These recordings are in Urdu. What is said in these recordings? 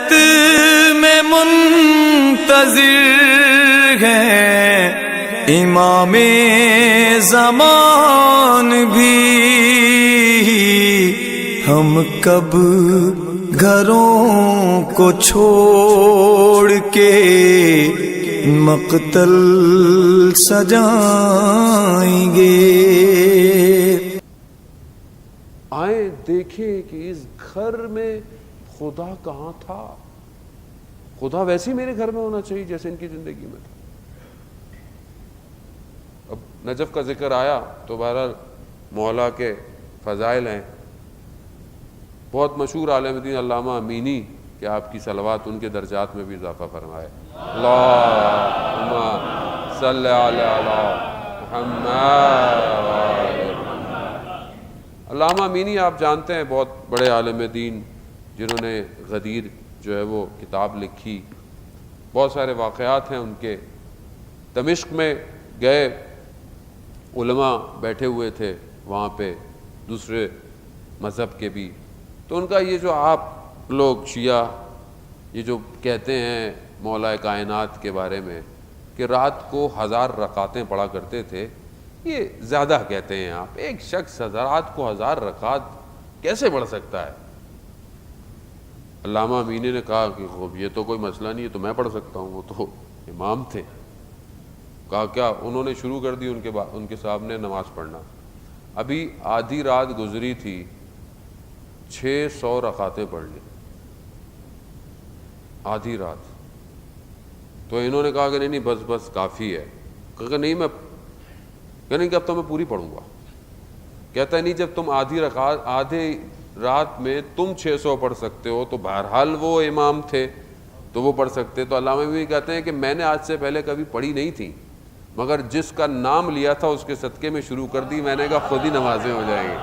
رحمت میں منتظر ہیں امام زمان بھی، ہم کب گھروں کو چھوڑ کے مقتل سجائیں گے۔ آئیں دیکھیں کہ اس گھر میں خدا کہاں تھا۔ خدا ویسے ہی میرے گھر میں ہونا چاہیے جیسے ان کی زندگی میں تھا۔ اب نجف کا ذکر آیا تو بہرحال مولا کے فضائل ہیں۔ بہت مشہور عالم دین علامہ امینی کہ آپ کی صلوات ان کے درجات میں بھی اضافہ فرمائے۔ اللہم صلی علی محمد۔ علامہ امینی آپ جانتے ہیں بہت بڑے عالم دین جنہوں نے غدیر جو ہے وہ کتاب لکھی، بہت سارے واقعات ہیں ان کے۔ دمشق میں گئے، علماء بیٹھے ہوئے تھے وہاں پہ دوسرے مذہب کے بھی، تو ان کا یہ جو آپ لوگ شیعہ یہ جو کہتے ہیں مولا کائنات کے بارے میں کہ رات کو 1000 رکعتیں پڑھا کرتے تھے، یہ زیادہ کہتے ہیں آپ۔ ایک شخص رات کو 1000 رکعت کیسے پڑھ سکتا ہے؟ علامہ امینی نے کہا کہ یہ تو کوئی مسئلہ نہیں ہے، تو میں پڑھ سکتا ہوں، وہ تو امام تھے۔ کہا کیا؟ انہوں نے شروع کر دی ان کے سامنے نماز پڑھنا۔ ابھی آدھی رات گزری تھی، 600 رکعتیں پڑھ لی آدھی رات۔ تو انہوں نے کہا کہ نہیں بس کافی ہے۔ کہا کہ نہیں کہ اب تو میں پوری پڑھوں گا۔ کہتا ہے نہیں، جب تم آدھی رات میں تم 600 پڑھ سکتے ہو تو بہرحال وہ امام تھے تو وہ پڑھ سکتے۔ تو علامہ بھی کہتے ہیں کہ میں نے آج سے پہلے کبھی پڑھی نہیں تھی، مگر جس کا نام لیا تھا اس کے صدقے میں شروع کر دی، میں نے کہا خود ہی نمازیں ہو جائیں گی۔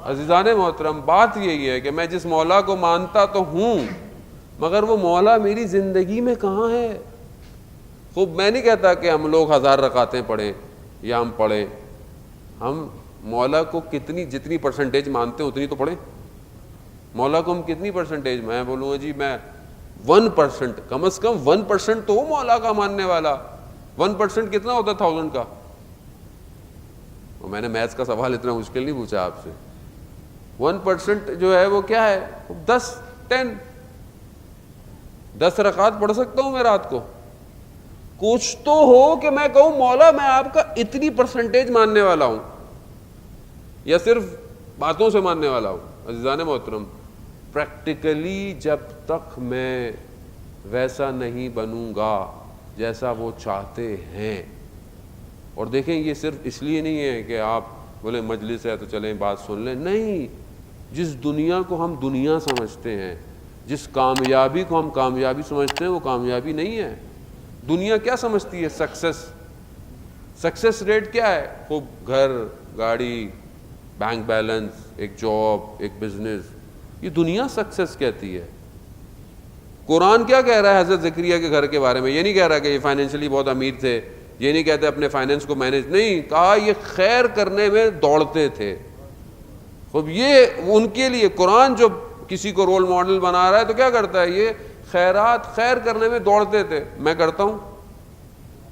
عزیزان محترم، بات یہی ہے کہ میں جس مولا کو مانتا تو ہوں، مگر وہ مولا میری زندگی میں کہاں ہے؟ خوب میں نہیں کہتا کہ ہم لوگ 1000 رکعتیں پڑھیں یا ہم پڑھیں، ہم مولا کو جتنی پرسنٹیج مانتے ہیں اتنی تو پڑھیں۔ مولا کو ہم کتنی پرسنٹیج، میں بولوں گا جی میں 1%، کم از کم 1% تو مولا کا ماننے والا۔ 1% کتنا ہوتا ہے 1000 کا؟ میں نے میتھس کا سوال اتنا مشکل نہیں پوچھا آپ سے۔ 1% جو ہے وہ کیا ہے؟ 10 رکعت پڑھ سکتا ہوں میں رات کو۔ کچھ تو ہو کہ میں کہوں مولا میں آپ کا اتنی پرسنٹیج ماننے والا ہوں، یا صرف باتوں سے ماننے والا ہوں؟ عزیزان محترم، پریکٹیکلی جب تک میں ویسا نہیں بنوں گا جیسا وہ چاہتے ہیں، اور دیکھیں یہ صرف اس لیے نہیں ہے کہ آپ بولے مجلس ہے تو چلیں بات سن لیں، نہیں، جس دنیا کو ہم دنیا سمجھتے ہیں، جس کامیابی کو ہم کامیابی سمجھتے ہیں، وہ کامیابی نہیں ہے۔ دنیا کیا سمجھتی ہے؟ سکسیس ریٹ کیا ہے؟ خوب گھر، گاڑی، بینک بیلنس، ایک جاب، ایک بزنس، یہ دنیا سکسیس کہتی ہے۔ قرآن کیا کہہ رہا ہے حضرت زکریا کے گھر کے بارے میں؟ یہ نہیں کہہ رہا کہ یہ فائنینشلی بہت امیر تھے، یہ نہیں کہتے اپنے فائنینس کو مینیج، نہیں، کہا یہ خیر کرنے میں دوڑتے تھے۔ خوب یہ ان کے لیے قرآن جو کسی کو رول ماڈل بنا رہا ہے تو کیا کرتا ہے؟ یہ خیر کرنے میں دوڑتے تھے۔ میں کرتا ہوں،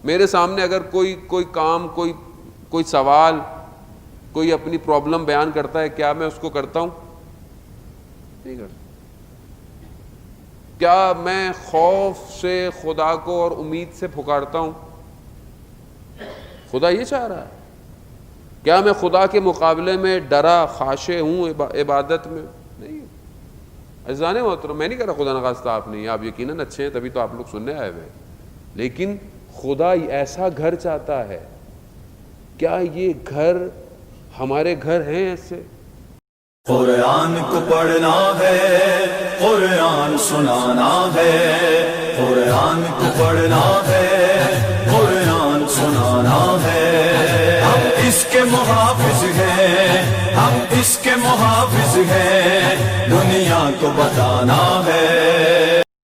میرے سامنے اگر کوئی کام، کوئی سوال، کوئی اپنی پرابلم بیان کرتا ہے، کیا میں اس کو کرتا ہوں؟ نہیں کرتا۔ کیا میں خوف سے خدا کو اور امید سے پکارتا ہوں؟ خدا یہ چاہ رہا ہے۔ کیا میں خدا کے مقابلے میں ڈرا خاشع ہوں عبادت میں؟ نہیں۔ عزیزان محترم، میں نہیں کہہ رہا خدا نخواستہ آپ نہیں، آپ یقیناً اچھے ہیں تبھی تو آپ لوگ سننے آئے ہوئے ہیں، لیکن خدا ایسا گھر چاہتا ہے۔ کیا یہ گھر ہمارے گھر ہیں ایسے؟ قرآن کو پڑھنا ہے، قرآن سنانا ہے، قرآن کو پڑھنا ہے، قرآن سنانا ہے۔ ہم اس کے محافظ ہیں، ہم اس کے محافظ ہیں، دنیا کو بتانا ہے۔